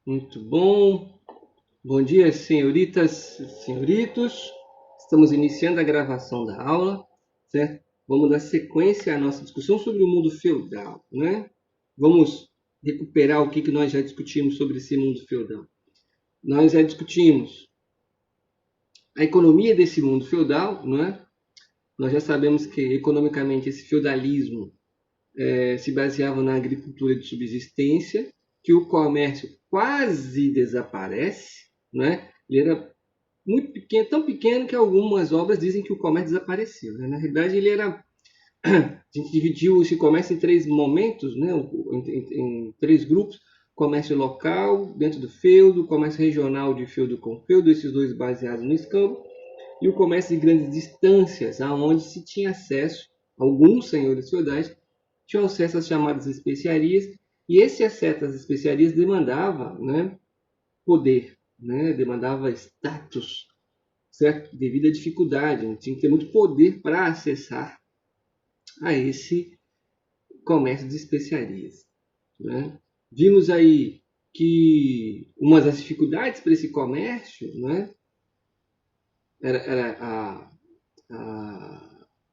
Muito bom. Bom dia, senhoritas e senhoritos. Estamos iniciando a gravação da aula, certo? Vamos dar sequência à nossa discussão sobre o mundo feudal, né? Vamos recuperar o que nós já discutimos sobre esse mundo feudal. Nós já discutimos a economia desse mundo feudal, não é? Nós já sabemos que economicamente esse feudalismo se baseava na agricultura de subsistência, que o comércio quase desaparece, né? Ele era muito pequeno, tão pequeno que algumas obras dizem que o comércio desapareceu, né? Na realidade, ele era. A gente dividiu esse comércio em três momentos, né? Em três grupos: comércio local, dentro do feudo, comércio regional de feudo com feudo, esses dois baseados no escambo, e o comércio de grandes distâncias, aonde se tinha acesso, alguns senhores feudais tinham acesso às chamadas especiarias, e esse acesso às especiarias demandava, né, poder, né, demandava status, certo? Devido à dificuldade, né? Tinha que ter muito poder para acessar a esse comércio de especiarias, né? Vimos aí que uma das dificuldades para esse comércio, né, era a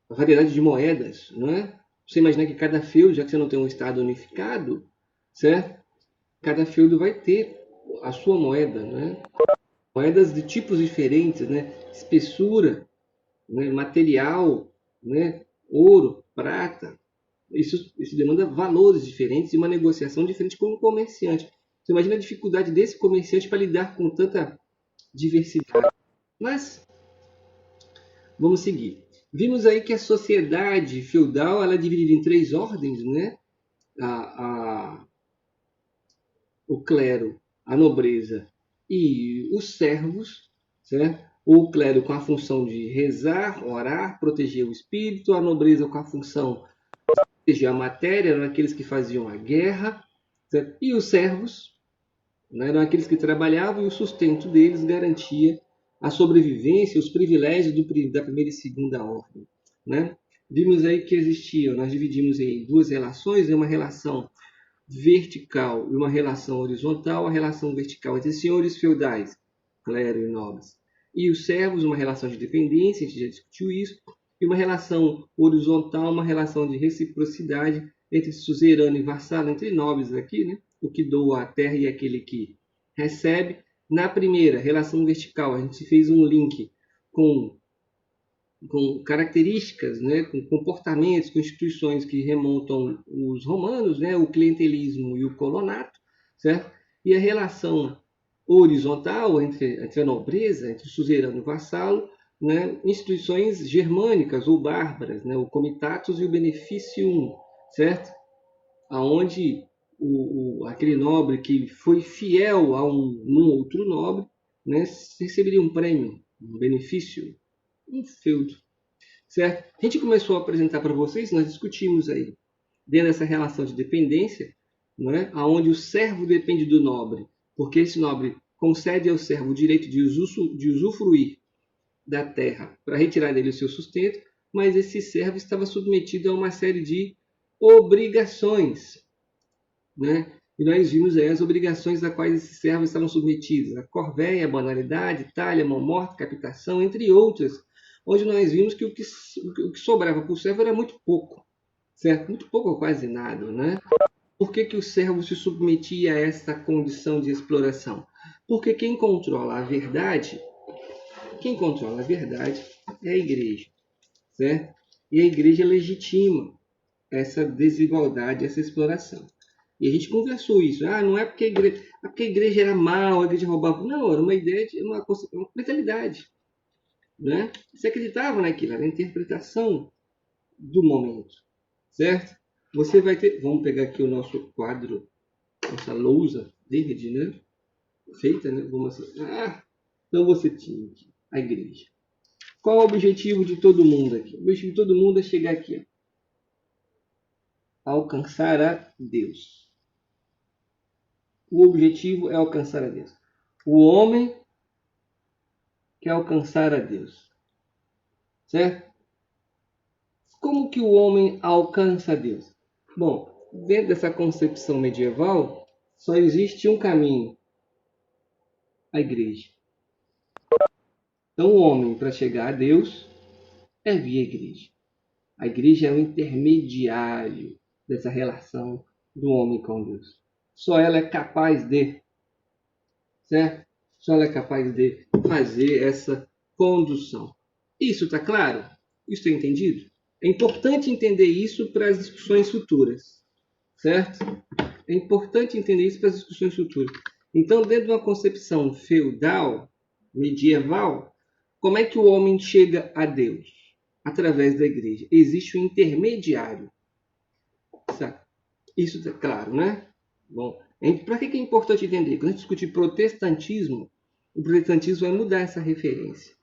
variedade de moedas, não é? Você imagina que cada feudo, já que você não tem um estado unificado, certo? Cada feudo vai ter a sua moeda, né? Moedas de tipos diferentes, né? Espessura, né? Material, né? Ouro, prata. Isso demanda valores diferentes e uma negociação diferente com o comerciante. Você imagina a dificuldade desse comerciante para lidar com tanta diversidade. Mas vamos seguir. Vimos aí que a sociedade feudal ela é dividida em três ordens, né? A, a, o clero, a nobreza e os servos, certo? O clero com a função de rezar, orar, proteger o espírito, a nobreza com a função de proteger a matéria, eram aqueles que faziam a guerra, certo? E os servos, né, eram aqueles que trabalhavam e o sustento deles garantia a sobrevivência, os privilégios da primeira e segunda ordem, né? Vimos aí que existiam, nós dividimos em duas relações, uma relação vertical e uma relação horizontal. A relação vertical entre senhores feudais, clero e nobres, e os servos, uma relação de dependência, a gente já discutiu isso, e uma relação horizontal, uma relação de reciprocidade entre suzerano e vassalo, entre nobres aqui, né? O que doa a terra e aquele que recebe. Na primeira relação vertical, a gente fez um link com características, né, com comportamentos, com instituições que remontam os romanos, né, o clientelismo e o colonato, certo? E a relação horizontal entre a nobreza, entre o suzerano e o vassalo, né, instituições germânicas ou bárbaras, né, o comitatus e o beneficium, certo? Aonde aquele nobre que foi fiel a um outro nobre, né, receberia um prêmio, um benefício, um feudo, certo? A gente começou a apresentar para vocês, nós discutimos aí, dentro dessa relação de dependência, não é? Onde o servo depende do nobre, porque esse nobre concede ao servo o direito de usufruir da terra para retirar dele o seu sustento, mas esse servo estava submetido a uma série de obrigações, né? E nós vimos aí as obrigações a quais esses servos estavam submetidos: a corvéia, a banalidade, talha, mão morta, captação, entre outras, onde nós vimos que o que sobrava para o servo era muito pouco, certo? Muito pouco ou quase nada, né? Por que o servo se submetia a essa condição de exploração? Porque quem controla a verdade é a igreja, certo? E a igreja legitima essa desigualdade, essa exploração. E a gente conversou isso. Ah, não é porque a igreja era mal, a igreja roubava. Não, era uma ideia de uma mentalidade, né? Você acreditava naquilo, era a interpretação do momento, certo? Você vai ter. Vamos pegar aqui o nosso quadro, nossa lousa verde, né? Feita, né? Vamos assim. Então você tinha aqui a igreja. Qual é o objetivo de todo mundo aqui? O objetivo de todo mundo é chegar aqui, ó, alcançar a Deus. O objetivo é alcançar a Deus. O homem quer alcançar a Deus, certo? Como que o homem alcança a Deus? Bom, dentro dessa concepção medieval, só existe um caminho, A igreja. Então, o homem, para chegar a Deus, é via igreja. A igreja é o intermediário dessa relação do homem com Deus. Só ela é capaz de, certo? Só ela é capaz de fazer essa condução. Isso está claro? Isso é entendido? É importante entender isso para as discussões futuras, certo? É importante entender isso para as discussões futuras. Então, dentro de uma concepção feudal, medieval, como é que o homem chega a Deus? Através da igreja. Existe um intermediário. Certo? Isso é claro, né? Bom, para que é importante entender? Quando a gente discute protestantismo, o protestantismo vai mudar essa referência,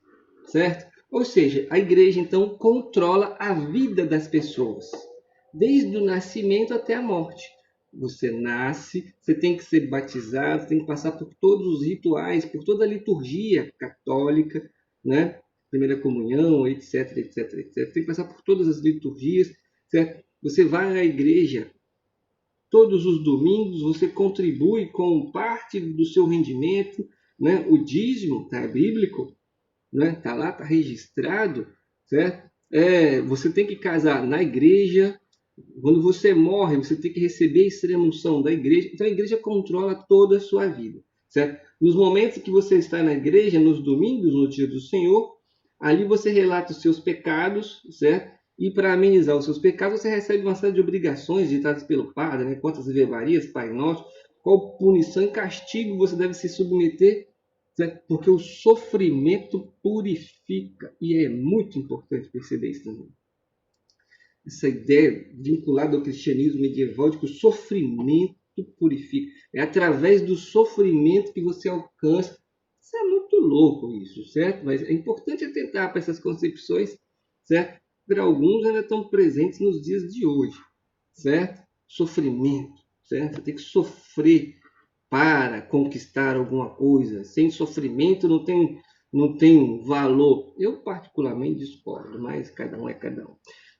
certo? Ou seja, a igreja, então, controla a vida das pessoas, desde o nascimento até a morte. Você nasce, você tem que ser batizado, você tem que passar por todos os rituais, por toda a liturgia católica, né? Primeira comunhão, etc, etc, etc. Tem que passar por todas as liturgias, certo? Você vai à igreja todos os domingos, você contribui com parte do seu rendimento, né? O dízimo, tá? É bíblico, né? Tá lá, tá registrado, certo? Você tem que casar na igreja. Quando você morre, você tem que receber a extrema-unção da igreja. Então a igreja controla toda a sua vida, certo? Nos momentos que você está na igreja, nos domingos, no dia do Senhor, ali você relata os seus pecados, certo? E para amenizar os seus pecados, você recebe uma série de obrigações ditadas pelo padre, né? Quantas vervarias, Pai Nosso, qual punição e castigo você deve se submeter, certo? Porque o sofrimento purifica. E é muito importante perceber isso também. Essa ideia vinculada ao cristianismo medieval de que o sofrimento purifica. É através do sofrimento que você alcança. Isso é muito louco, isso, certo? Mas é importante atentar para essas concepções, certo? Para alguns ainda estão presentes nos dias de hoje, certo? Sofrimento, certo? Você tem que sofrer para conquistar alguma coisa. Sem sofrimento não tem valor. Eu particularmente discordo, mas cada um é cada um.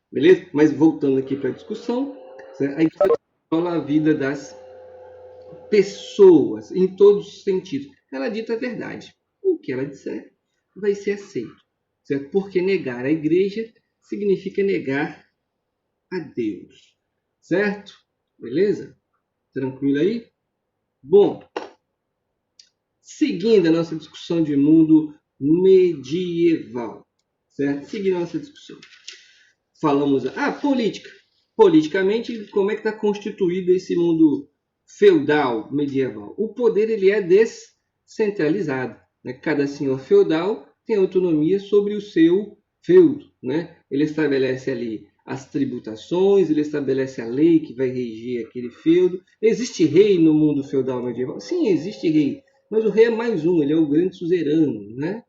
Beleza? Mas voltando aqui para a discussão, certo? A igreja controla a vida das pessoas em todos os sentidos. Ela dita a verdade. O que ela disser vai ser aceito, certo? Porque negar a igreja significa negar a Deus, certo? Beleza? Tranquilo aí? Bom, seguindo a nossa discussão de mundo medieval, certo? Seguindo a nossa discussão. Falamos, política. Politicamente, como é que está constituído esse mundo feudal medieval? O poder ele é descentralizado, né? Cada senhor feudal tem autonomia sobre o seu feudo, né? Ele estabelece ali as tributações, ele estabelece a lei que vai reger aquele feudo. Existe rei no mundo feudal medieval? Sim, existe rei, mas o rei é mais um, ele é o grande suzerano, né?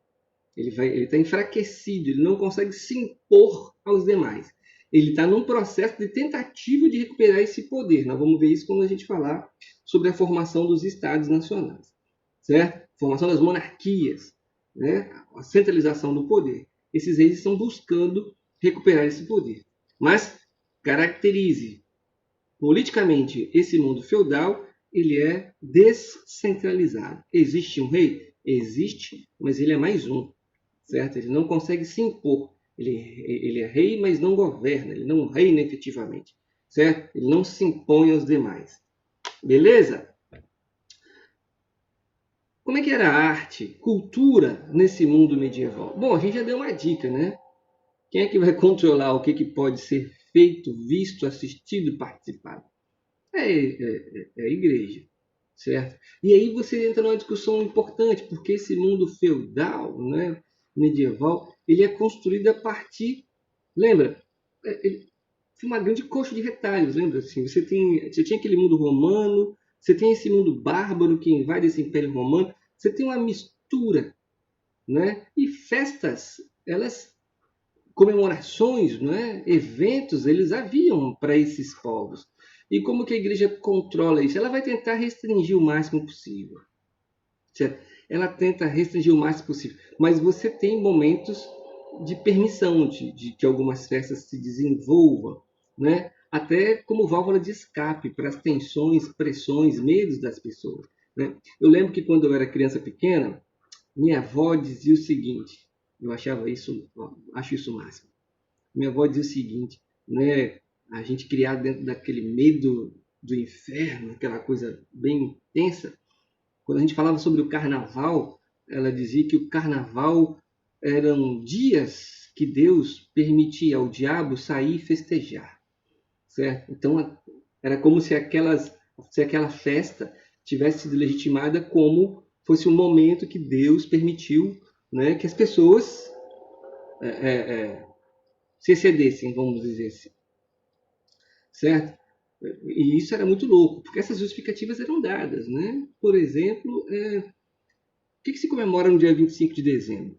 Ele está enfraquecido, ele não consegue se impor aos demais. Ele está num processo de tentativa de recuperar esse poder. Nós vamos ver isso quando a gente falar sobre a formação dos estados nacionais, certo? Formação das monarquias, né? A centralização do poder. Esses reis estão buscando recuperar esse poder. Mas caracterize politicamente esse mundo feudal, ele é descentralizado. Existe um rei? Existe, mas ele é mais um, certo? Ele não consegue se impor. Ele é rei, mas não governa. Ele não reina efetivamente, certo? Ele não se impõe aos demais. Beleza? Como é que era a arte, cultura nesse mundo medieval? Bom, a gente já deu uma dica, né? Quem é que vai controlar o que pode ser feito, visto, assistido, participado? É a igreja, certo? E aí você entra numa discussão importante, porque esse mundo feudal, né, medieval, ele é construído a partir, lembra? Foi uma grande coxa de retalhos, lembra? Assim, você tinha aquele mundo romano, você tem esse mundo bárbaro que invade esse império romano, você tem uma mistura, né? E festas, elas comemorações, né? Eventos, eles haviam para esses povos. E como que a igreja controla isso? Ela vai tentar restringir o máximo possível, certo? Ela tenta restringir o máximo possível, mas você tem momentos de permissão de que algumas festas se desenvolvam, né? Até como válvula de escape para as tensões, pressões, medos das pessoas. né? Eu lembro que quando eu era criança pequena, minha avó dizia o seguinte, eu achava isso, acho isso o máximo. Minha avó dizia o seguinte, né? A gente criado dentro daquele medo do inferno, aquela coisa bem intensa. Quando a gente falava sobre o carnaval, ela dizia que o carnaval eram dias que Deus permitia ao diabo sair e festejar, certo? Então era como se aquela festa tivesse sido legitimada como fosse um momento que Deus permitiu, né, que as pessoas é, é, se excedessem, vamos dizer assim, certo? E isso era muito louco, porque essas justificativas eram dadas, né? Por exemplo, o que se comemora no dia 25 de dezembro?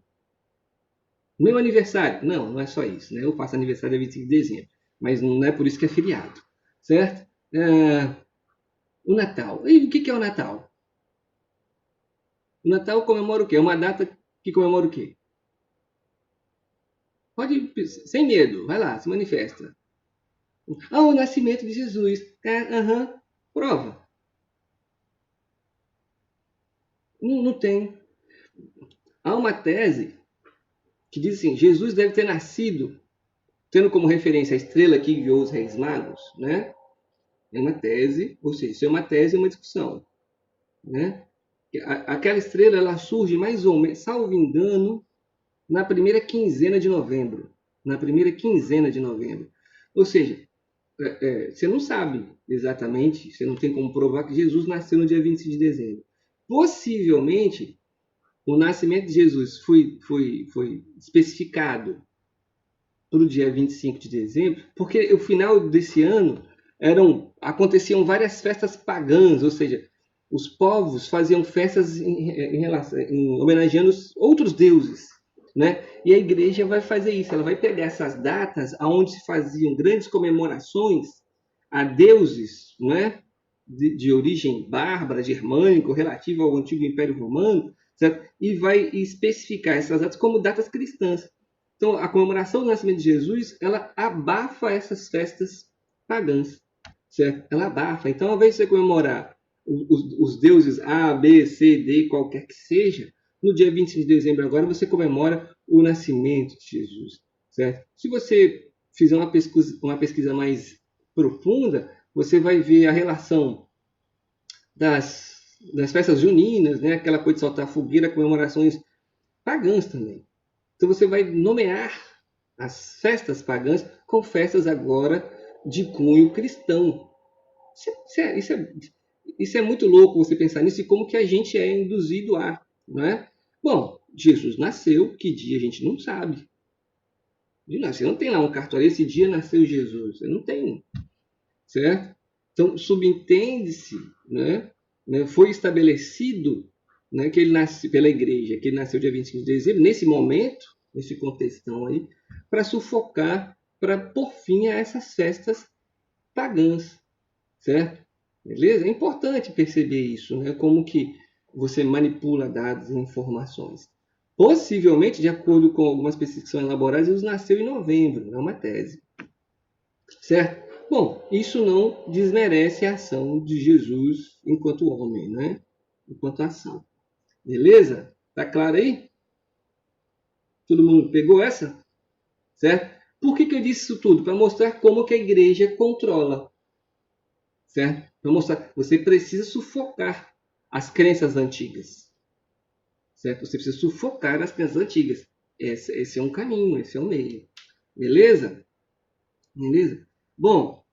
Meu aniversário? Não, não é só isso, né? Eu faço aniversário dia 25 de dezembro, mas não é por isso que é feriado, certo? O Natal. E o que é o Natal? O Natal comemora o quê? É uma data que comemora o quê? Pode, sem medo, vai lá, se manifesta. Ah, o nascimento de Jesus. Aham, prova. Não, não tem. Há uma tese que diz assim, Jesus deve ter nascido, tendo como referência a estrela que guiou os reis magos, né? É uma tese, ou seja, isso é uma tese e uma discussão, né? Aquela estrela, ela surge mais ou menos, salvo engano, na primeira quinzena de novembro. Na primeira quinzena de novembro. Ou seja, você não sabe exatamente, você não tem como provar que Jesus nasceu no dia 25 de dezembro. Possivelmente, o nascimento de Jesus foi especificado para o dia 25 de dezembro, porque o final desse ano aconteciam várias festas pagãs, ou seja, os povos faziam festas homenageando outros deuses, né? E a igreja vai fazer isso, ela vai pegar essas datas onde se faziam grandes comemorações a deuses, né? De origem bárbara, germânico, relativa ao antigo Império Romano, certo? E vai especificar essas datas como datas cristãs. Então, a comemoração do nascimento de Jesus, ela abafa essas festas pagãs, certo? Ela abafa. Então, ao invés de você comemorar os deuses A, B, C, D, qualquer que seja, no dia 25 de dezembro agora você comemora o nascimento de Jesus, certo? Se você fizer uma pesquisa mais profunda, você vai ver a relação das festas juninas, né? Aquela coisa de soltar fogueira, comemorações pagãs também. Então você vai nomear as festas pagãs com festas agora de cunho cristão. Isso é muito louco você pensar nisso e como que a gente é induzido a, não é? Bom, Jesus nasceu, que dia a gente não sabe. Você não tem lá um cartório, esse dia nasceu Jesus. Você não tem, certo? Então, subentende-se, né? Foi estabelecido, né, que ele nasceu pela igreja, que ele nasceu dia 25 de dezembro, nesse momento, nesse contextão aí, para sufocar, para pôr fim a essas festas pagãs, certo? Beleza? É importante perceber isso, né? Como que você manipula dados e informações. Possivelmente, de acordo com algumas pesquisas que são elaboradas, Jesus nasceu em novembro, é uma tese, certo? Bom, isso não desmerece a ação de Jesus enquanto homem, né? Enquanto ação. Beleza? Tá claro aí? Todo mundo pegou essa? Certo? Por que eu disse isso tudo? Para mostrar como que a igreja controla. Certo? Para mostrar, você precisa sufocar as crenças antigas. Certo? Você precisa sufocar as crenças antigas. Esse é um caminho, esse é um meio. Beleza? Beleza? Bom,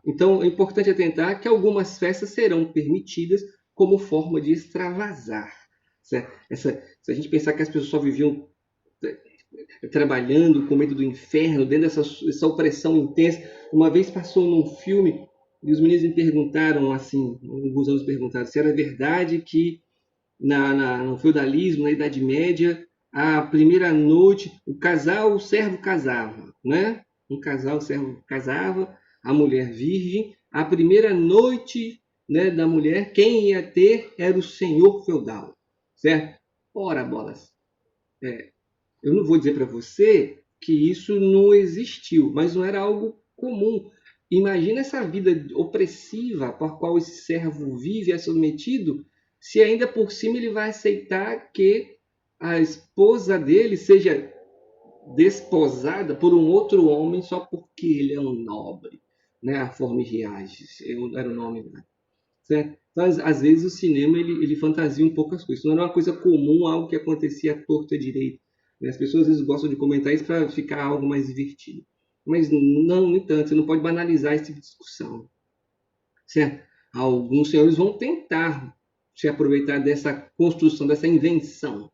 então é importante atentar que algumas festas serão permitidas como forma de extravasar. Certo? Se a gente pensar que as pessoas só viviam trabalhando com medo do inferno, dentro dessa opressão intensa, uma vez passou num filme e os meninos me perguntaram assim, alguns anos perguntaram se era verdade que no feudalismo, na Idade Média, a primeira noite, o servo casava, né? Um casal, o servo casava, a mulher virgem, a primeira noite, né, da mulher, quem ia ter era o senhor feudal, certo? Ora, bolas, eu não vou dizer para você que isso não existiu, mas não era algo comum. Imagina essa vida opressiva por qual esse servo vive, é submetido, se ainda por cima ele vai aceitar que a esposa dele seja desposada por um outro homem só porque ele é um nobre, né? A forma reage, era o nome, né? Certo? Então, às vezes o cinema ele fantasia um pouco as coisas. Isso não era uma coisa comum, algo que acontecia à torta direito. Né? As pessoas às vezes gostam de comentar isso para ficar algo mais divertido. Mas não, no entanto, você não pode banalizar esse tipo de discussão. Certo? Alguns senhores vão tentar se aproveitar dessa construção, dessa invenção,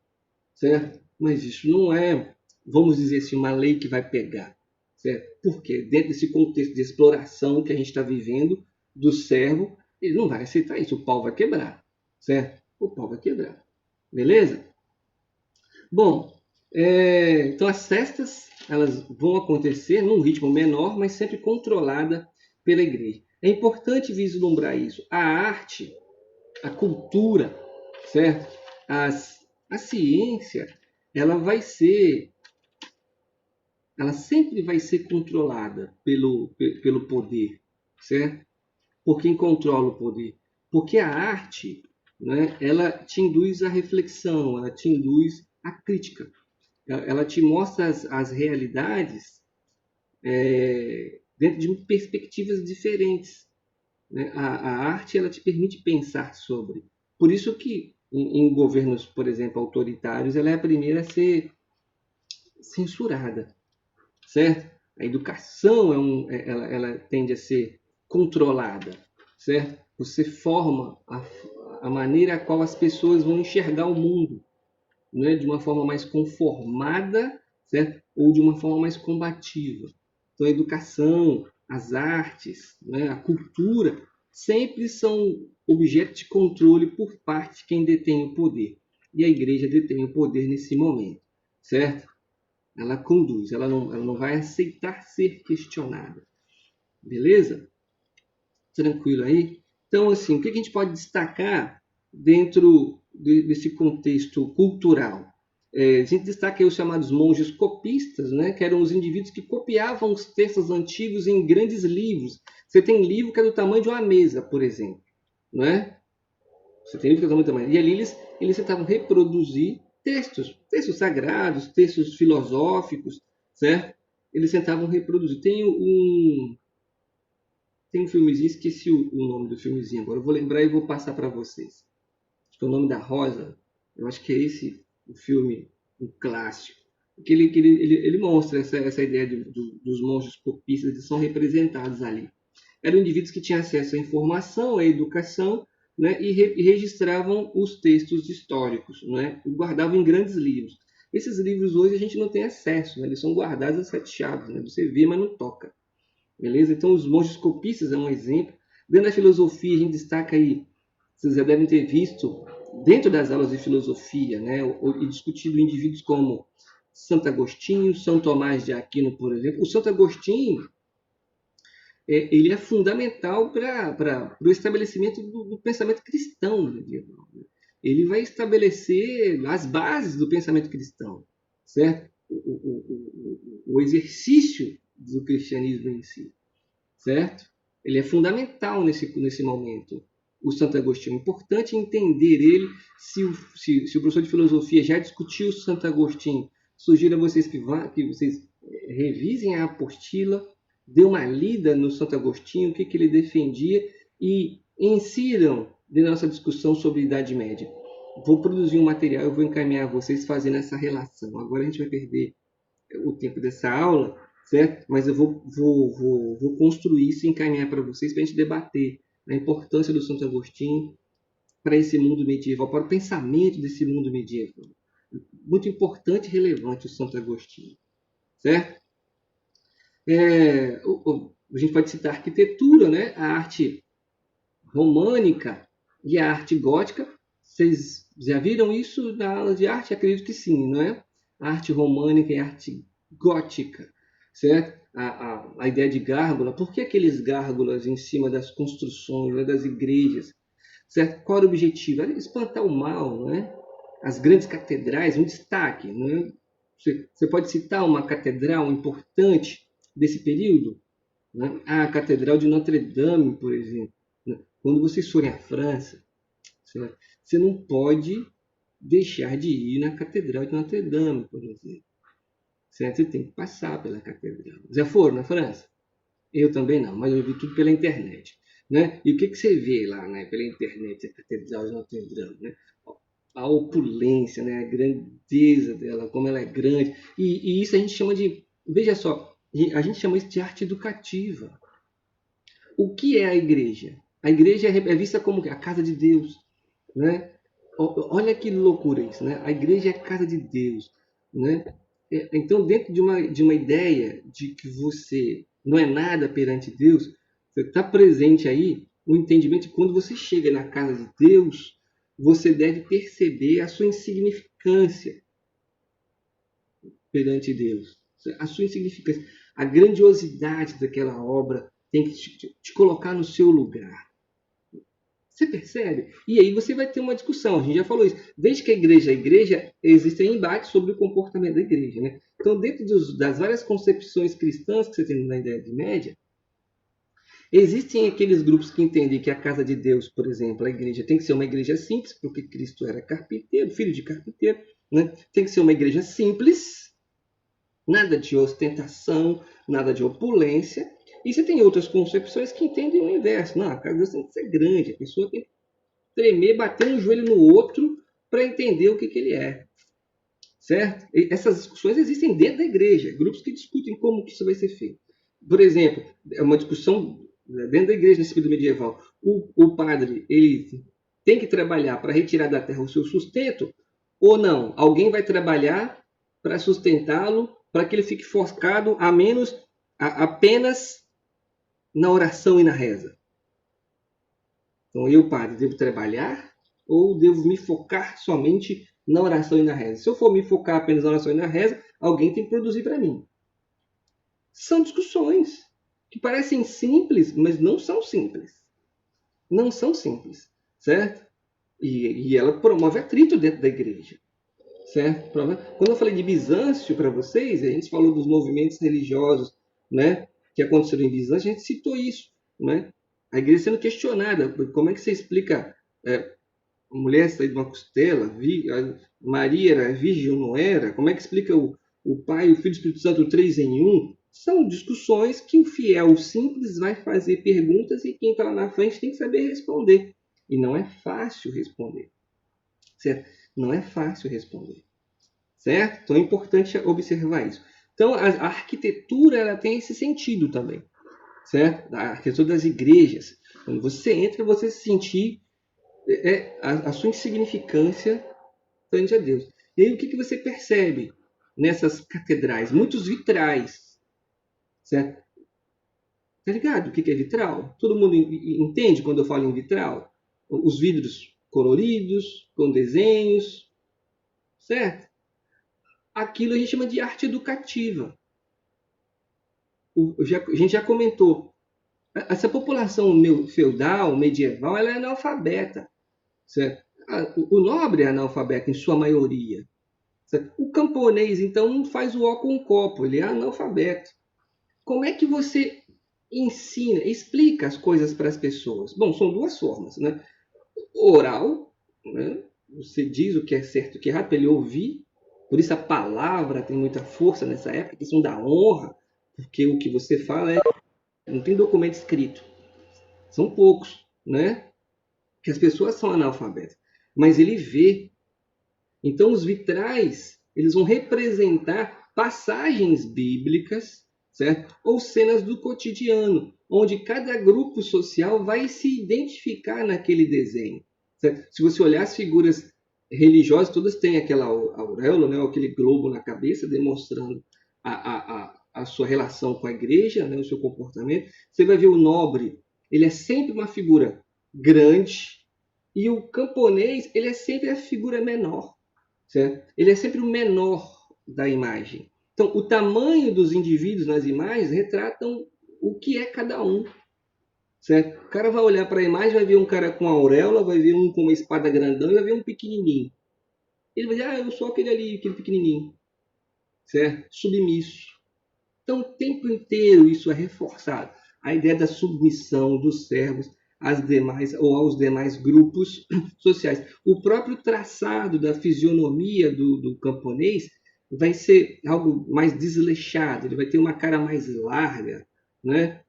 certo? Mas isso não é, vamos dizer assim, uma lei que vai pegar, certo? Porque dentro desse contexto de exploração que a gente está vivendo do servo, ele não vai aceitar isso, o pau vai quebrar, certo? O pau vai quebrar, beleza? Bom, então as festas elas vão acontecer num ritmo menor, mas sempre controlada pela igreja. É importante vislumbrar isso. A arte, a cultura, certo? A ciência, ela vai ser, ela sempre vai ser controlada pelo poder, certo? Por quem controla o poder? Porque a arte, né, ela te induz à reflexão, ela te induz à crítica, ela te mostra as realidades dentro de perspectivas diferentes. Né? A arte ela te permite pensar sobre. Por isso que em governos, por exemplo, autoritários, ela é a primeira a ser censurada, certo? A educação ela tende a ser controlada, certo? Você forma a maneira a qual as pessoas vão enxergar o mundo, né? De uma forma mais conformada, certo? Ou de uma forma mais combativa. Então, a educação, as artes, né? A cultura sempre são objeto de controle por parte de quem detém o poder. E a igreja detém o poder nesse momento, certo? Ela conduz, ela não vai aceitar ser questionada. Beleza? Tranquilo aí? Então, assim, o que a gente pode destacar dentro desse contexto cultural? A gente destaca aí os chamados monges copistas, né, que eram os indivíduos que copiavam os textos antigos em grandes livros. Você tem livro que é do tamanho de uma mesa, por exemplo. Não é? Você tem livro que é do tamanho de uma mesa. E ali eles tentavam reproduzir textos sagrados, textos filosóficos, certo? Eles tentavam reproduzir. Tem um filmezinho, esqueci o nome do filmezinho agora. Eu vou lembrar e vou passar para vocês. Acho que é o nome da Rosa. Eu acho que é esse o filme, um clássico. Que ele mostra essa ideia dos monges copistas, eles são representados ali. Eram indivíduos que tinham acesso à informação, à educação, né, e registravam os textos históricos, né, e guardavam em grandes livros. Esses livros hoje a gente não tem acesso, né, eles são guardados a sete chaves, né, você vê, mas não toca. Beleza? Então, os monges copistas é um exemplo. Dentro da filosofia, a gente destaca aí, vocês já devem ter visto, dentro das aulas de filosofia, né, e discutido indivíduos como Santo Agostinho, São Tomás de Aquino, por exemplo. O Santo Agostinho, ele é fundamental para o estabelecimento do pensamento cristão medieval. Ele vai estabelecer as bases do pensamento cristão, certo? O exercício do cristianismo em si, certo? Ele é fundamental nesse momento. O Santo Agostinho. É importante entender ele. Se o professor de filosofia já discutiu o Santo Agostinho, sugiro a vocês que vocês revisem a apostila, dê uma lida no Santo Agostinho, o que ele defendia e insiram na nossa discussão sobre a Idade Média. Vou produzir um material, eu vou encaminhar a vocês fazendo essa relação. Agora a gente vai perder o tempo dessa aula, certo? Mas eu vou construir isso e encaminhar para vocês para a gente debater a importância do Santo Agostinho para esse mundo medieval, para o pensamento desse mundo medieval. Muito importante e relevante o Santo Agostinho, certo? A gente pode citar a arquitetura, né? A arte românica e a arte gótica. Vocês já viram isso na aula de arte? Acredito que sim, não é? A arte românica e a arte gótica, certo? A ideia de gárgula, por que aqueles gárgulas em cima das construções, né, das igrejas, certo? Qual era o objetivo? Era espantar o mal, né? As grandes catedrais, um destaque, né? Você pode citar uma catedral importante desse período? né? A Catedral de Notre-Dame, por exemplo. Né? Quando vocês forem à França, certo? Você não pode deixar de ir na Catedral de Notre-Dame, por exemplo. Certo? Você tem que passar pela Catedral. Já foram na França? Eu também não, mas eu vi tudo pela internet. Né? E o que, que você vê lá, né, pela internet, a Catedral de Notre-Dame? Né? A opulência, né, a grandeza dela, como ela é grande. E isso a gente chama de. Veja só, a gente chama isso de arte educativa. O que é a igreja? A igreja é vista como a casa de Deus. Né? Olha que loucura isso, né? A igreja é a casa de Deus, né? Então, dentro de uma ideia de que você não é nada perante Deus, você está presente aí o entendimento de que quando você chega na casa de Deus, você deve perceber a sua insignificância perante Deus, a sua insignificância, a grandiosidade daquela obra tem que te colocar no seu lugar. Você percebe? E aí você vai ter uma discussão. A gente já falou isso. Desde que a igreja, existem embates sobre o comportamento da igreja. Né? Então, dentro das várias concepções cristãs que você tem na Idade Média, existem aqueles grupos que entendem que a casa de Deus, por exemplo, a igreja tem que ser uma igreja simples, porque Cristo era carpinteiro, filho de carpinteiro. Né? Tem que ser uma igreja simples, nada de ostentação, nada de opulência. E você tem outras concepções que entendem o inverso. Não, a casa de Deus tem que ser grande, a pessoa tem que tremer, bater um joelho no outro para entender o que, que ele é. Certo? E essas discussões existem dentro da igreja, grupos que discutem como que isso vai ser feito. Por exemplo, é uma discussão dentro da igreja nesse período medieval. O padre ele tem que trabalhar para retirar da terra o seu sustento ou não? Alguém vai trabalhar para sustentá-lo, para que ele fique focado apenas na oração e na reza. Então, eu, padre, devo trabalhar ou devo me focar somente na oração e na reza? Se eu for me focar apenas na oração e na reza, alguém tem que produzir para mim. São discussões que parecem simples, mas não são simples. Não são simples, certo? E ela promove atrito dentro da igreja, certo? Quando eu falei de Bizâncio para vocês, a gente falou dos movimentos religiosos, né, que aconteceram em Bizâncio, a gente citou isso, né? A igreja sendo questionada, como é que você explica a mulher sair de uma costela, Maria era virgem ou não era, como é que explica o Pai, o Filho e o Espírito Santo, três em um? São discussões que o fiel, o simples, vai fazer perguntas e quem está lá na frente tem que saber responder. E não é fácil responder. Certo? Não é fácil responder. Certo? Então é importante observar isso. Então a arquitetura ela tem esse sentido também. Certo? A arquitetura das igrejas. Quando você entra, você se sentir a sua insignificância frente a Deus. E aí o que, que você percebe nessas catedrais? Muitos vitrais, certo? Tá ligado? O que, que é vitral? Todo mundo entende quando eu falo em vitral? Os vidros coloridos, com desenhos, certo? Aquilo a gente chama de arte educativa. A gente já comentou. Essa população feudal, medieval, ela é analfabeta. Certo? O nobre é analfabeto em sua maioria. Certo? O camponês, então, não faz o ó com um copo, ele é analfabeto. Como é que você ensina, explica as coisas para as pessoas? Bom, são duas formas. Né? Oral, né? Você diz o que é certo e o que é errado para ele ouvir. Por isso a palavra tem muita força nessa época, a questão da honra, porque o que você fala não tem documento escrito. São poucos, né? Que as pessoas são analfabetas. Mas ele vê. Então, os vitrais, eles vão representar passagens bíblicas, certo? Ou cenas do cotidiano, onde cada grupo social vai se identificar naquele desenho. Certo? Se você olhar as figuras religiosas, todas têm aquela auréola, né? Aquele globo na cabeça, demonstrando a sua relação com a igreja, né? O seu comportamento. Você vai ver o nobre, ele é sempre uma figura grande, e o camponês, ele é sempre a figura menor. Certo? Ele é sempre o menor da imagem. Então, o tamanho dos indivíduos nas imagens retratam o que é cada um. Certo? O cara vai olhar para a imagem, vai ver um cara com auréola, vai ver um com uma espada grandão e vai ver um pequenininho. Ele vai dizer, eu sou aquele ali, aquele pequenininho. Certo? Submisso. Então, o tempo inteiro isso é reforçado. a ideia da submissão dos servos às demais ou aos demais grupos sociais. O próprio traçado da fisionomia do camponês vai ser algo mais desleixado, ele vai ter uma cara mais larga, né?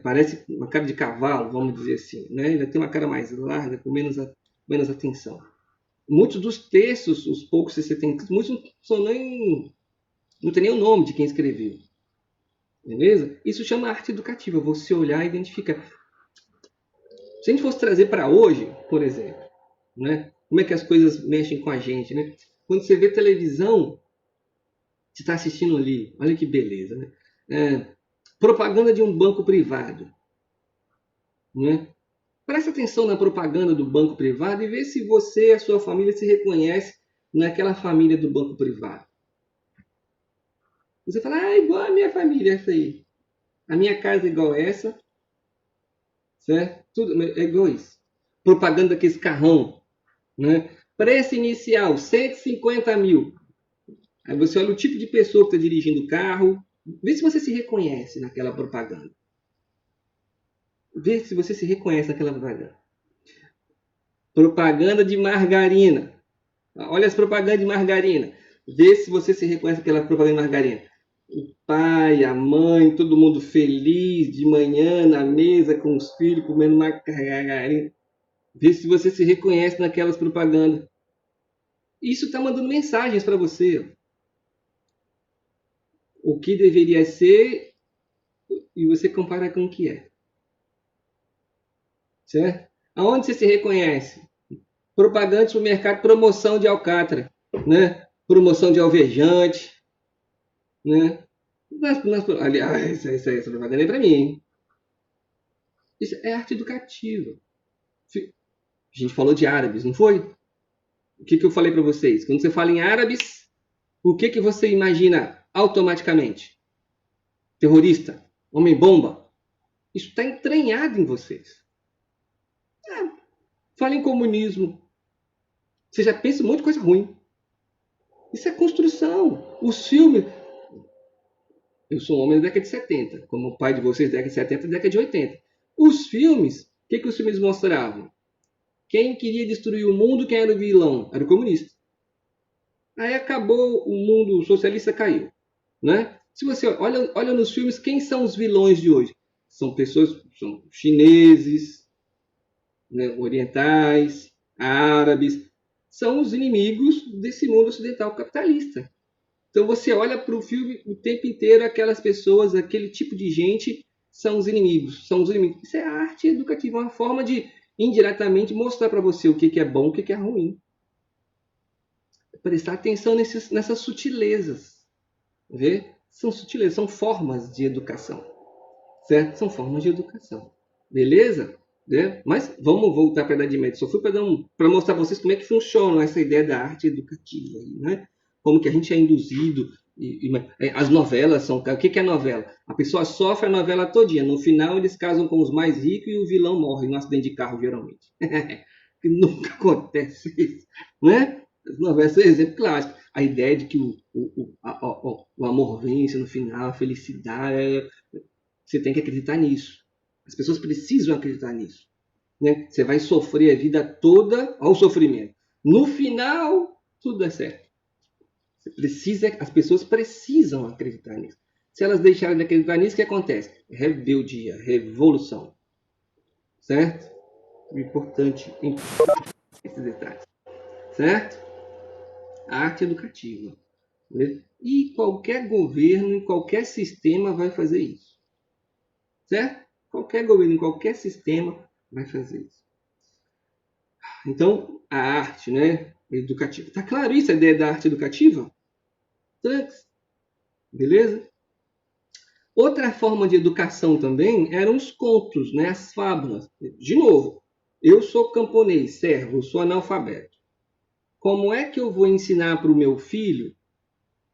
Parece uma cara de cavalo, vamos dizer assim, né? Ele vai ter uma cara mais larga, com menos atenção. Muitos dos textos, os poucos que você tem, muitos não tem nem o nome de quem escreveu. Beleza? Isso chama arte educativa, você olhar e identificar. Se a gente fosse trazer para hoje, por exemplo, né? Como é que as coisas mexem com a gente, né? Quando você vê televisão, você está assistindo ali, olha que beleza, né? Propaganda de um banco privado, né? Preste atenção na propaganda do banco privado e vê se você e a sua família se reconhece naquela família do banco privado. Você fala, igual a minha família, essa aí. A minha casa é igual essa, certo? Tudo é igual isso. Propaganda daqueles carrão, né? Preço inicial, 150 mil. Aí você olha o tipo de pessoa que está dirigindo o carro, vê se você se reconhece naquela propaganda. Vê se você se reconhece naquela propaganda. Propaganda de margarina. Olha as propagandas de margarina. Vê se você se reconhece naquela propaganda de margarina. O pai, a mãe, todo mundo feliz de manhã na mesa com os filhos comendo margarina. Vê se você se reconhece naquelas propagandas. Isso está mandando mensagens para você. O que deveria ser e você compara com o que é. Certo? Aonde você se reconhece? Propaganda de supermercado, promoção de alcatra, né? Promoção de alvejante, né? Aliás, essa propaganda é para mim, hein? Isso é arte educativa. A gente falou de árabes, não foi? O que eu falei para vocês? Quando você fala em árabes, o que você imagina automaticamente? Terrorista? Homem-bomba? Isso está entranhado em vocês. Fala em comunismo. Você já pensa um monte de coisa ruim. Isso é construção. Os filmes. Eu sou um homem da década de 70, como o pai de vocês, década de 70 e década de 80. Os filmes, o que os filmes mostravam? Quem queria destruir o mundo, quem era o vilão? Era o comunista. Aí acabou, o mundo socialista caiu. Né? Se você olha nos filmes, quem são os vilões de hoje? São pessoas, são chineses, né, orientais, árabes, são os inimigos desse mundo ocidental capitalista. Então você olha para o filme o tempo inteiro, aquelas pessoas, aquele tipo de gente são os inimigos, são os inimigos. Isso é arte educativa, uma forma de indiretamente mostrar para você o que é bom, o que é ruim. Prestar atenção nessas sutilezas. Vê? São sutilezas, são formas de educação. Certo? São formas de educação. Beleza? Né? Mas vamos voltar para a Idade Média. Só fui para mostrar para vocês como é que funciona essa ideia da arte educativa. Né? Como que a gente é induzido. As novelas são... O que é novela? A pessoa sofre a novela todinha. No final, eles casam com os mais ricos e o vilão morre num acidente de carro, geralmente. Que nunca acontece isso. Né? As novelas são exemplo clássico. A ideia de que o amor vence no final, a felicidade... Você tem que acreditar nisso. As pessoas precisam acreditar nisso. Né? Você vai sofrer a vida toda ao sofrimento. No final, tudo dá certo. As pessoas precisam acreditar nisso. Se elas deixarem de acreditar nisso, o que acontece? Rebeldia, revolução. Certo? É importante esses detalhes. Certo? A arte educativa. Né? E qualquer governo, em qualquer sistema vai fazer isso. Certo? Qualquer governo, em qualquer sistema vai fazer isso. Então, a arte, né, educativa. Tá claro isso, a ideia da arte educativa? Trunks. Beleza? Outra forma de educação também eram os contos, né, as fábulas. De novo, eu sou camponês, servo, sou analfabeto. Como é que eu vou ensinar para o meu filho,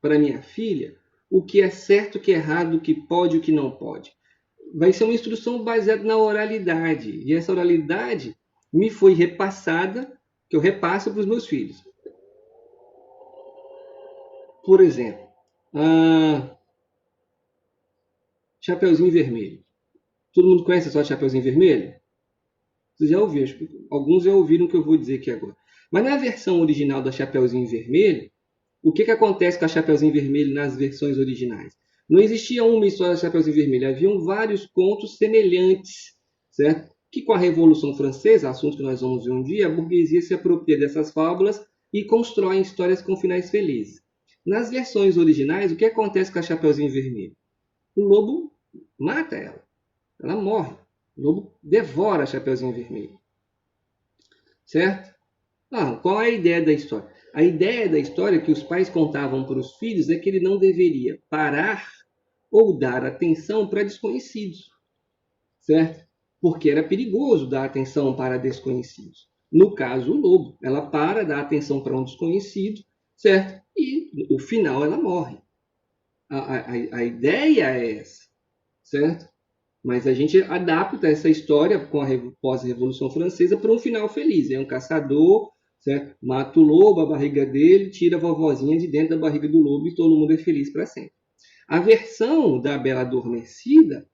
para minha filha, o que é certo, o que é errado, o que pode, o que não pode? Vai ser uma instrução baseada na oralidade. E essa oralidade me foi repassada, que eu repasso para os meus filhos. Por exemplo, Chapeuzinho Vermelho. Todo mundo conhece a história de Chapeuzinho Vermelho? Vocês já ouviram, alguns já ouviram o que eu vou dizer aqui agora. Mas na versão original da Chapeuzinho Vermelho, o que acontece com a Chapeuzinho Vermelho nas versões originais? Não existia uma história da Chapeuzinho Vermelho, haviam vários contos semelhantes, certo? Que com a Revolução Francesa, assunto que nós vamos ver um dia, a burguesia se apropria dessas fábulas e constrói histórias com finais felizes. Nas versões originais, o que acontece com a Chapeuzinho Vermelho? O lobo mata ela morre. O lobo devora a Chapeuzinho Vermelho, certo? Qual é a ideia da história? A ideia da história que os pais contavam para os filhos é que ele não deveria parar ou dar atenção para desconhecidos, certo? Porque era perigoso dar atenção para desconhecidos. No caso, o lobo, ela para, dá atenção para um desconhecido, certo? E no final ela morre. A ideia é essa, certo? Mas a gente adapta essa história com a pós-revolução francesa para um final feliz. É um caçador, certo? Mata o lobo, a barriga dele, tira a vovozinha de dentro da barriga do lobo e todo mundo é feliz para sempre. A versão da Bela Adormecida,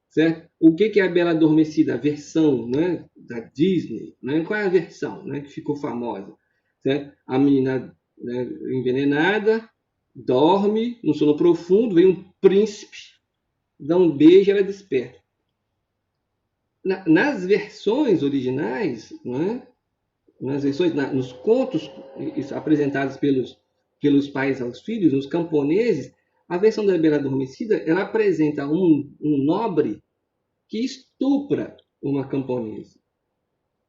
certo? O que é a Bela Adormecida? A versão, né, da Disney. Né? Qual é a versão, né, que ficou famosa? Certo? A menina, né, envenenada, dorme no sono profundo, vem um príncipe, dá um beijo e ela desperta. Nas versões originais, né, nos contos apresentados pelos pais aos filhos, nos camponeses, a versão da Bela Adormecida, ela apresenta um nobre que estupra uma camponesa.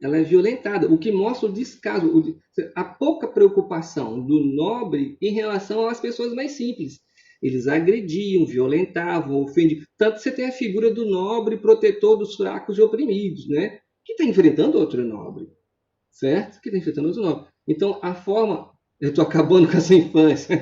Ela é violentada, o que mostra o descaso, a pouca preocupação do nobre em relação às pessoas mais simples. Eles agrediam, violentavam, ofendiam. Tanto você tem a figura do nobre protetor dos fracos e oprimidos, né? Que está enfrentando outro nobre, certo? Que está enfrentando outro nobre. Então, a forma... Eu estou acabando com essa infância.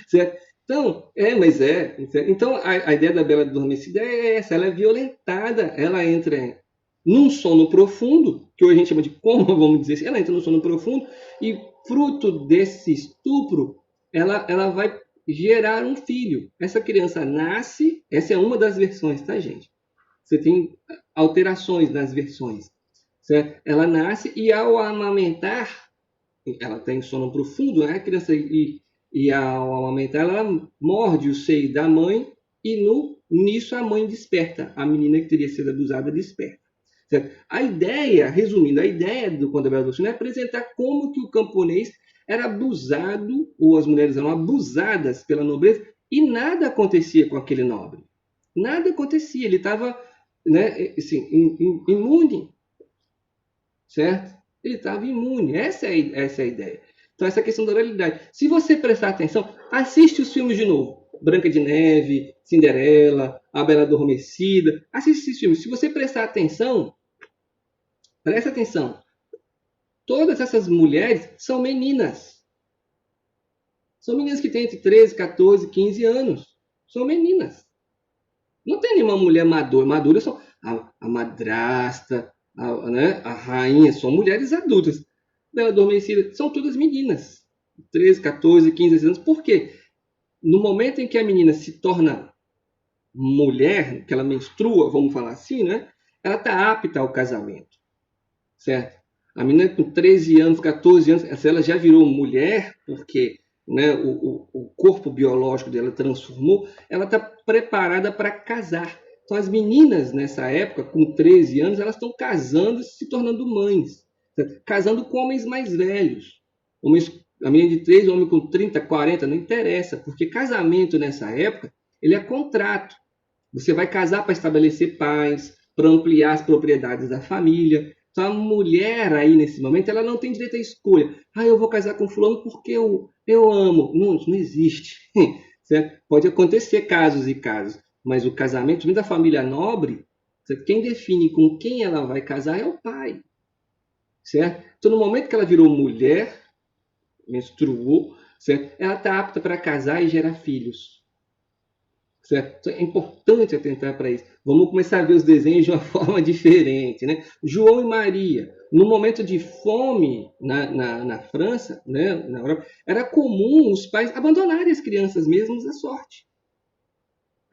Certo? Então, mas é. Então, a ideia da Bela Adormecida é essa. Ela é violentada. Ela entra num sono profundo, que hoje a gente chama de coma, vamos dizer assim. Ela entra no sono profundo e, fruto desse estupro, ela vai gerar um filho. Essa criança nasce. Essa é uma das versões, tá, gente? Você tem alterações nas versões. Certo? Ela nasce e, ao amamentar, ela tem sono profundo, né? A criança e ao amamentar, ela morde o seio da mãe e nisso a mãe desperta. A menina que teria sido abusada desperta. Certo? A ideia, resumindo, a ideia do Conto da Bela Adormecida é apresentar como que o camponês era abusado, ou as mulheres eram abusadas pela nobreza, e nada acontecia com aquele nobre. Nada acontecia, ele estava, né, assim, imune, certo? Ele estava imune. Essa é a ideia. Então, essa questão da oralidade. Se você prestar atenção, assiste os filmes de novo. Branca de Neve, Cinderela, A Bela Adormecida. Assiste esses filmes. Se você prestar atenção, presta atenção. Todas essas mulheres são meninas. São meninas que têm entre 13, 14, 15 anos. São meninas. Não tem nenhuma mulher madura. Maduras são a madrasta, né, a rainha, são mulheres adultas. Bela Adormecida, são todas meninas. 13, 14, 15 anos. Por quê? No momento em que a menina se torna mulher, que ela menstrua, vamos falar assim, né? Ela está apta ao casamento. Certo? A menina com 13 anos, 14 anos, ela já virou mulher, porque, né, o corpo biológico dela transformou, ela está preparada para casar. Então, as meninas, nessa época, com 13 anos, elas estão casando e se tornando mães. Certo? Casando com homens mais velhos. A menina de 13, homem com 30, 40, não interessa, porque casamento nessa época, ele é contrato. Você vai casar para estabelecer paz, para ampliar as propriedades da família. Então, a mulher aí, nesse momento, ela não tem direito à escolha. Eu vou casar com fulano porque eu amo. Não, isso não existe. Certo? Pode acontecer casos e casos, mas o casamento da família nobre, certo? Quem define com quem ela vai casar é o pai. Certo? Então, no momento que ela virou mulher, menstruou, certo? Ela está apta para casar e gerar filhos. Certo? Então, é importante atentar para isso. Vamos começar a ver os desenhos de uma forma diferente. Né? João e Maria, no momento de fome na França, né, na Europa, era comum os pais abandonarem as crianças mesmo à sorte.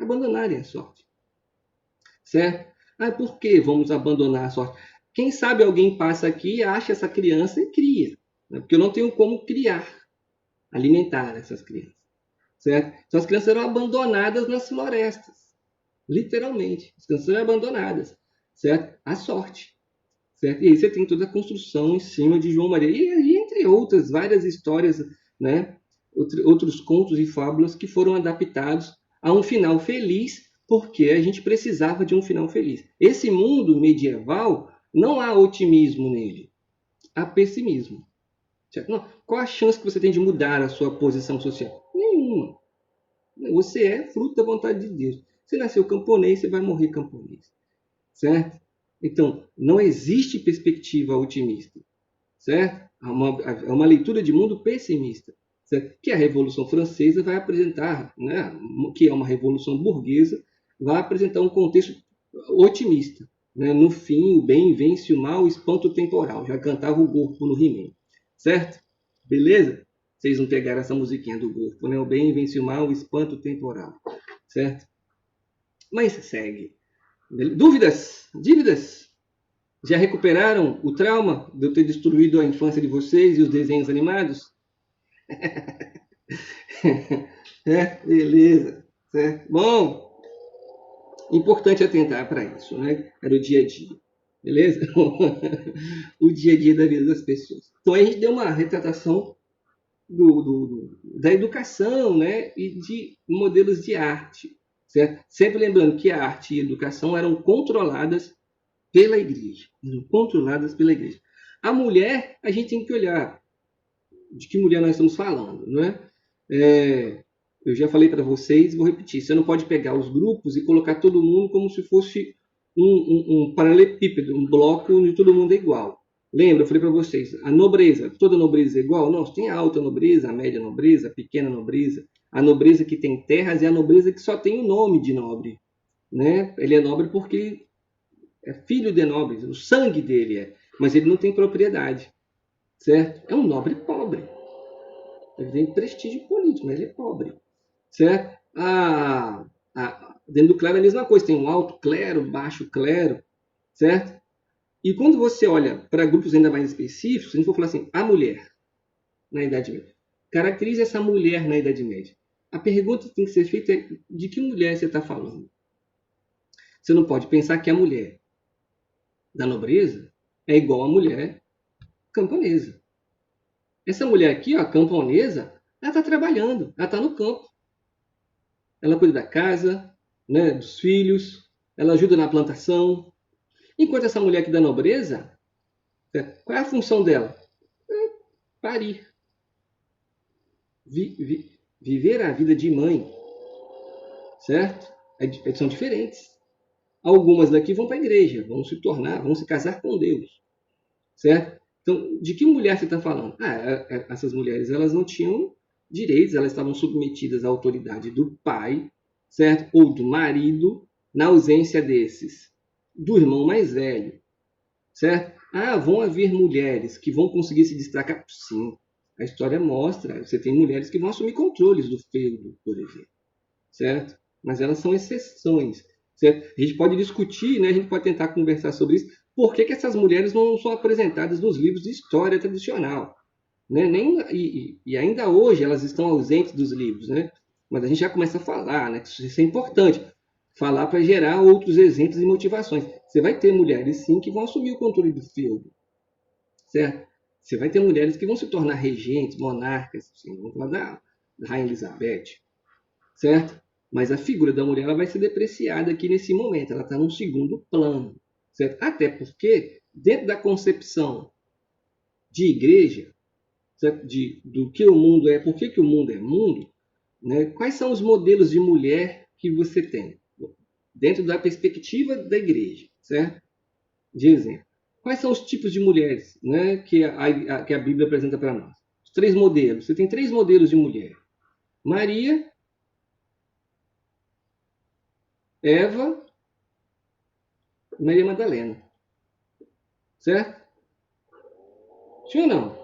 Abandonarem a sorte. Certo? Ah, por que vamos abandonar a sorte? Quem sabe alguém passa aqui, acha essa criança e cria. Né? Porque eu não tenho como criar, alimentar essas crianças. Certo? Então as crianças eram abandonadas nas florestas. Literalmente. As crianças eram abandonadas. Certo? À sorte. Certo? E aí você tem toda a construção em cima de João Maria. E entre outras, várias histórias, né? Outros contos e fábulas que foram adaptados a um final feliz, porque a gente precisava de um final feliz. Esse mundo medieval, não há otimismo nele, há pessimismo. Certo? Não. Qual a chance que você tem de mudar a sua posição social? Nenhuma. Você é fruto da vontade de Deus. Você nasceu camponês, você vai morrer camponês. Certo? Então, não existe perspectiva otimista. Certo? É uma leitura de mundo pessimista. Certo? Que a Revolução Francesa vai apresentar, né, que é uma revolução burguesa, vai apresentar um contexto otimista. Né? No fim, o bem vence o mal, o espanto temporal. Já cantava o Gorpo no He-Man. Certo? Beleza? Vocês não pegaram essa musiquinha do Gorpo, né? O bem vence o mal, o espanto temporal. Certo? Mas segue. Dúvidas? Dívidas? Já recuperaram o trauma de eu ter destruído a infância de vocês e os desenhos animados? Beleza. Certo? Bom, importante atentar para isso, né? Era o dia a dia. Beleza? O dia a dia da vida das pessoas. Então a gente deu uma retratação da educação, né? E de modelos de arte. Certo? Sempre lembrando que a arte e a educação eram controladas pela igreja. Controladas pela igreja. A mulher, a gente tem que olhar de que mulher nós estamos falando, não é? Eu já falei para vocês, vou repetir, você não pode pegar os grupos e colocar todo mundo como se fosse um paralelepípedo, um bloco onde todo mundo é igual. Lembra, eu falei para vocês, a nobreza, toda nobreza é igual? Não, tem a alta nobreza, a média nobreza, a pequena nobreza, a nobreza que tem terras e a nobreza que só tem o nome de nobre. Né? Ele é nobre porque é filho de nobres, o sangue dele é, mas ele não tem propriedade, certo? É um nobre pobre. Ele tem prestígio político, mas ele é pobre, certo? Dentro do clero é a mesma coisa, tem um alto clero, baixo clero, certo? E quando você olha para grupos ainda mais específicos, se a gente for falar assim, a mulher na Idade Média, caracteriza essa mulher na Idade Média. A pergunta que tem que ser feita é de que mulher você está falando? Você não pode pensar que a mulher da nobreza é igual à mulher camponesa. Essa mulher aqui, ó, a camponesa, ela está trabalhando, ela está no campo. Ela cuida da casa, né, dos filhos, ela ajuda na plantação. Enquanto essa mulher aqui da nobreza, qual é a função dela? Parir. Viver a vida de mãe. Certo? São diferentes. Algumas daqui vão para a igreja, vão se tornar, vão se casar com Deus. Certo? Então, de que mulher você está falando? Essas mulheres elas não tinham direitos, elas estavam submetidas à autoridade do pai, certo? Ou do marido, na ausência desses, do irmão mais velho, certo? Vão haver mulheres que vão conseguir se destacar? Sim, a história mostra, você tem mulheres que vão assumir controles do feudo, por exemplo, certo? Mas elas são exceções, certo? A gente pode discutir, né? A gente pode tentar conversar sobre isso, por que essas mulheres não são apresentadas nos livros de história tradicional? Né? E ainda hoje elas estão ausentes dos livros, né? Mas a gente já começa a falar, né? Que isso é importante. Falar para gerar outros exemplos e motivações. Você vai ter mulheres, sim, que vão assumir o controle do feudo, certo? Você vai ter mulheres que vão se tornar regentes, monarcas, assim, vamos falar da Rainha Elizabeth, certo? Mas a figura da mulher ela vai ser depreciada aqui nesse momento, ela está num segundo plano, certo? Até porque, dentro da concepção de igreja, certo? Do que o mundo é, por que o mundo é mundo, né? Quais são os modelos de mulher que você tem? Dentro da perspectiva da igreja, certo? De exemplo. Quais são os tipos de mulheres, né, que a Bíblia apresenta para nós? Os três modelos. Você tem três modelos de mulher: Maria, Eva e Maria Madalena. Certo? Sim ou não?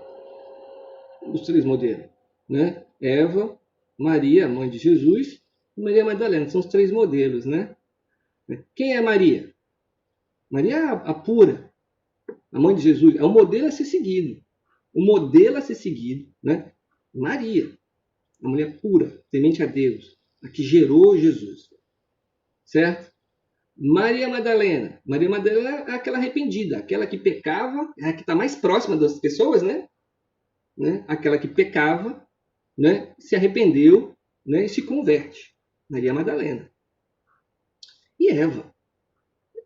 Os três modelos. Né? Eva, Maria, mãe de Jesus, e Maria Madalena. São os três modelos. Né? Quem é Maria? Maria é a pura, a mãe de Jesus, é um modelo a ser seguido. O modelo a ser seguido, né? Maria, a mulher pura, temente a Deus, a que gerou Jesus, certo? Maria Madalena. Maria Madalena é aquela arrependida, aquela que pecava, é a que está mais próxima das pessoas, né? Aquela que pecava, né? Se arrependeu, né? E se converte. Maria Madalena. E Eva.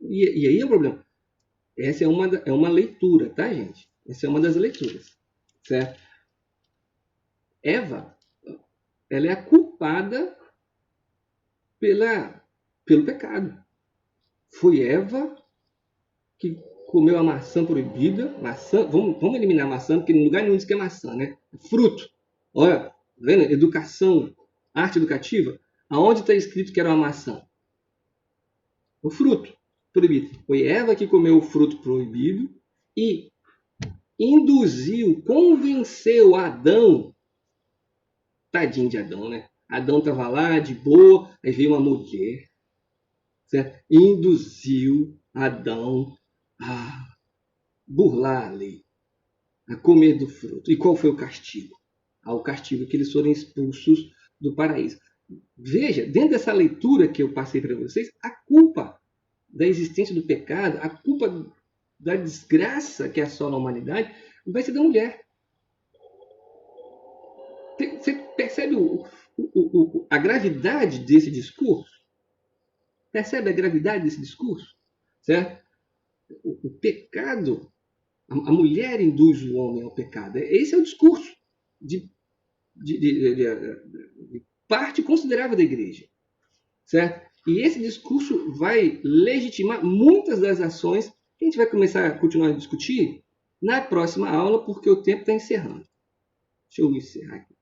E aí é o problema. Essa é uma leitura, tá, gente? Essa é uma das leituras, certo? Eva, ela é a culpada pelo pecado. Foi Eva que comeu a maçã proibida. Maçã, vamos eliminar a maçã, porque em lugar nenhum diz que é maçã, né? Fruto. Olha, tá vendo? Educação, arte educativa. Aonde está escrito que era uma maçã? O fruto proibido. Foi Eva que comeu o fruto proibido e induziu, convenceu Adão. Tadinho de Adão, né? Adão estava lá de boa, aí veio uma mulher, certo? Induziu Adão a burlar a lei, a comer do fruto. E qual foi o castigo? O castigo é que eles foram expulsos do paraíso. Veja, dentro dessa leitura que eu passei para vocês, a culpa da existência do pecado, a culpa da desgraça que assola a humanidade, vai ser da mulher. Você percebe a gravidade desse discurso? Percebe a gravidade desse discurso? Certo? O pecado, a mulher induz o homem ao pecado. Esse é o discurso de parte considerável da igreja. Certo? E esse discurso vai legitimar muitas das ações que a gente vai começar a continuar a discutir na próxima aula, porque o tempo está encerrando. Deixa eu encerrar aqui.